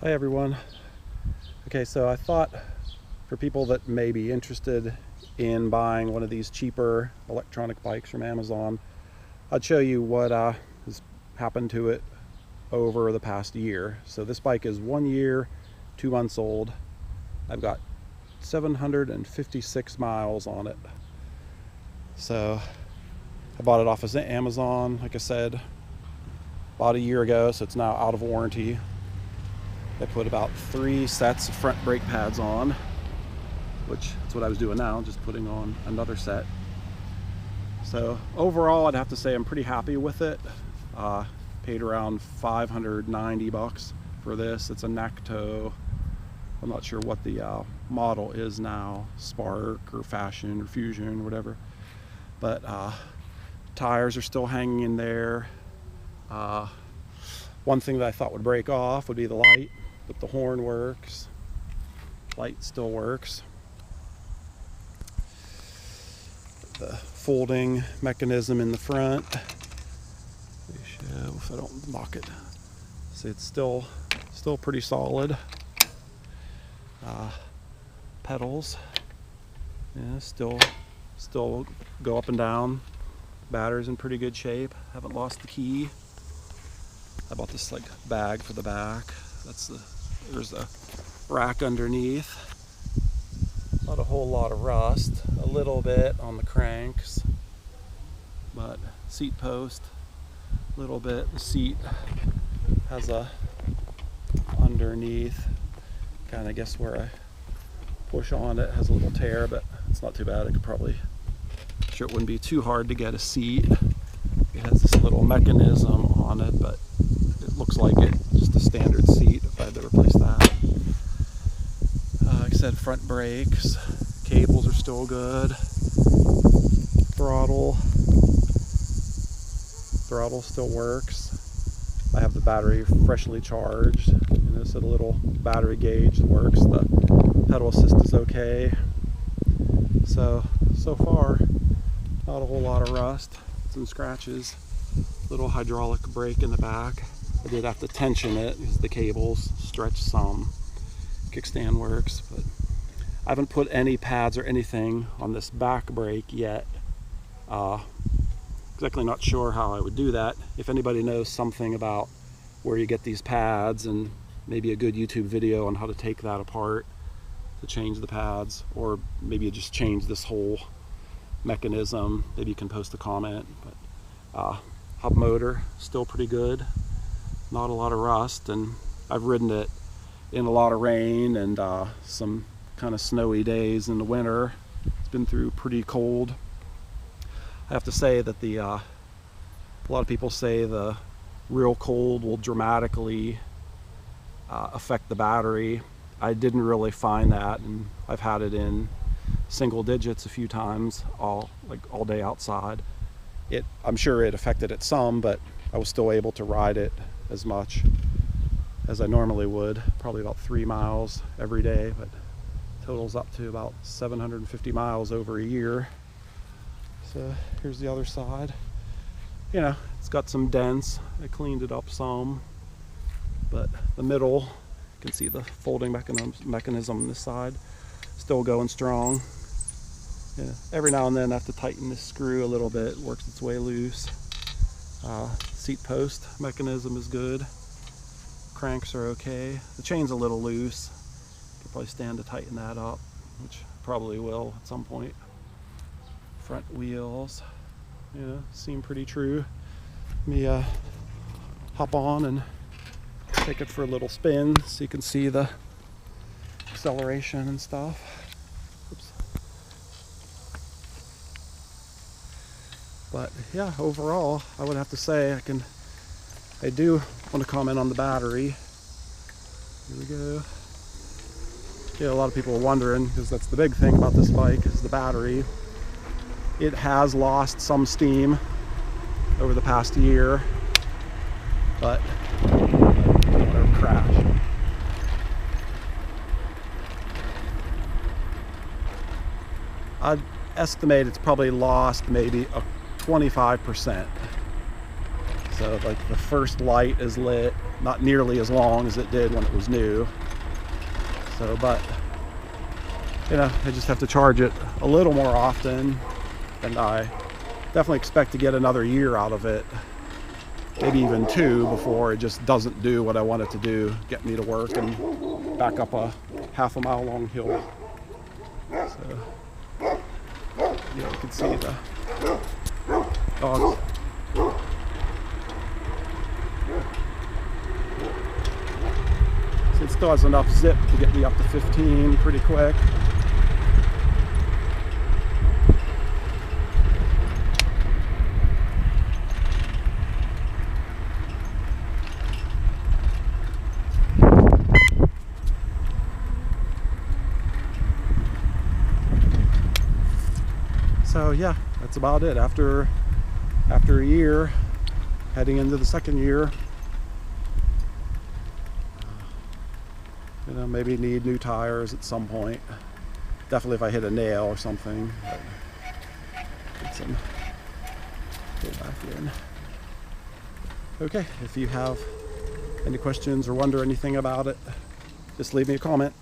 Hi everyone. Okay, so I thought for people that may be interested in buying one of these cheaper electronic bikes from Amazon, I'd show you what has happened to it over the past year. So this bike is 1 year, 2 months old. I've got 756 miles on it. So I bought it off of Amazon, like I said, about a year ago, so it's now out of warranty. I put about 3 sets of front brake pads on, which is what I was doing now, just putting on another set. So overall, I'd have to say I'm pretty happy with it. Paid around 590 bucks for this. It's a Nakto. I'm not sure what the model is now, Spark or Fashion or Fusion or whatever. But tires are still hanging in there. One thing that I thought would break off would be the light, but the horn works. Light still works. The folding mechanism in the front. Let me show if I don't knock it. See, it's still pretty solid. Pedals, yeah, still go up and down. Battery's in pretty good shape. Haven't lost the key. I bought this like bag for the back. There's a rack underneath. Not a whole lot of rust. A little bit on the cranks, but seat post, a little bit. The seat has a underneath, kind of guess where I push on it, has a little tear, but it's not too bad. I could probably, sure it wouldn't be too hard to get a seat. It has this little mechanism on it, but it looks like it's just a standard seat if I had to replace that. Like I said, front brakes, cables are still good. Throttle still works. I have the battery freshly charged. You know, so the little battery gauge works. The pedal assist is okay. So far, not a whole lot of rust. Some scratches. Little hydraulic brake in the back. I did have to tension it because the cables stretch some. Kickstand works, but I haven't put any pads or anything on this back brake yet. Exactly not sure how I would do that. If anybody knows something about where you get these pads and maybe a good YouTube video on how to take that apart to change the pads, or maybe you just change this whole mechanism, maybe you can post a comment. But hub motor still pretty good, not a lot of rust, and I've ridden it in a lot of rain and some kind of snowy days in the winter. It's been through pretty cold. I have to say that a lot of people say the real cold will dramatically affect the battery. I didn't really find that, and I've had it in single digits a few times, all day outside. I'm sure it affected it some, but I was still able to ride it as much as I normally would, probably about 3 miles every day, but totals up to about 750 miles over a year. So here's the other side. You know, it's got some dents. I cleaned it up some, but the middle, you can see the folding mechanism on this side, still going strong. Yeah, every now and then I have to tighten this screw a little bit. It works its way loose. Seat post mechanism is good. Cranks are okay. The chain's a little loose. Could probably stand to tighten that up, which probably will at some point. Front wheels, yeah, seem pretty true. Let me hop on and take it for a little spin so you can see the acceleration and stuff. Oops. But yeah, overall, I would have to say I do want to comment on the battery. Here we go. Yeah, a lot of people are wondering, because that's the big thing about this bike, is the battery. It has lost some steam over the past year, but whatever, crash. I'd estimate it's probably lost maybe a 25%. So like the first light is lit, not nearly as long as it did when it was new. So, but you know, I just have to charge it a little more often, and I definitely expect to get another year out of it, maybe even 2, before it just doesn't do what I want it to do, get me to work and back up a half a mile long hill. So yeah, you can see the dogs. So it still has enough zip to get me up to 15 pretty quick. So yeah, that's about it. After a year, heading into the second year, you know, maybe need new tires at some point. Definitely if I hit a nail or something. Get some, go back in. Okay, if you have any questions or wonder anything about it, just leave me a comment.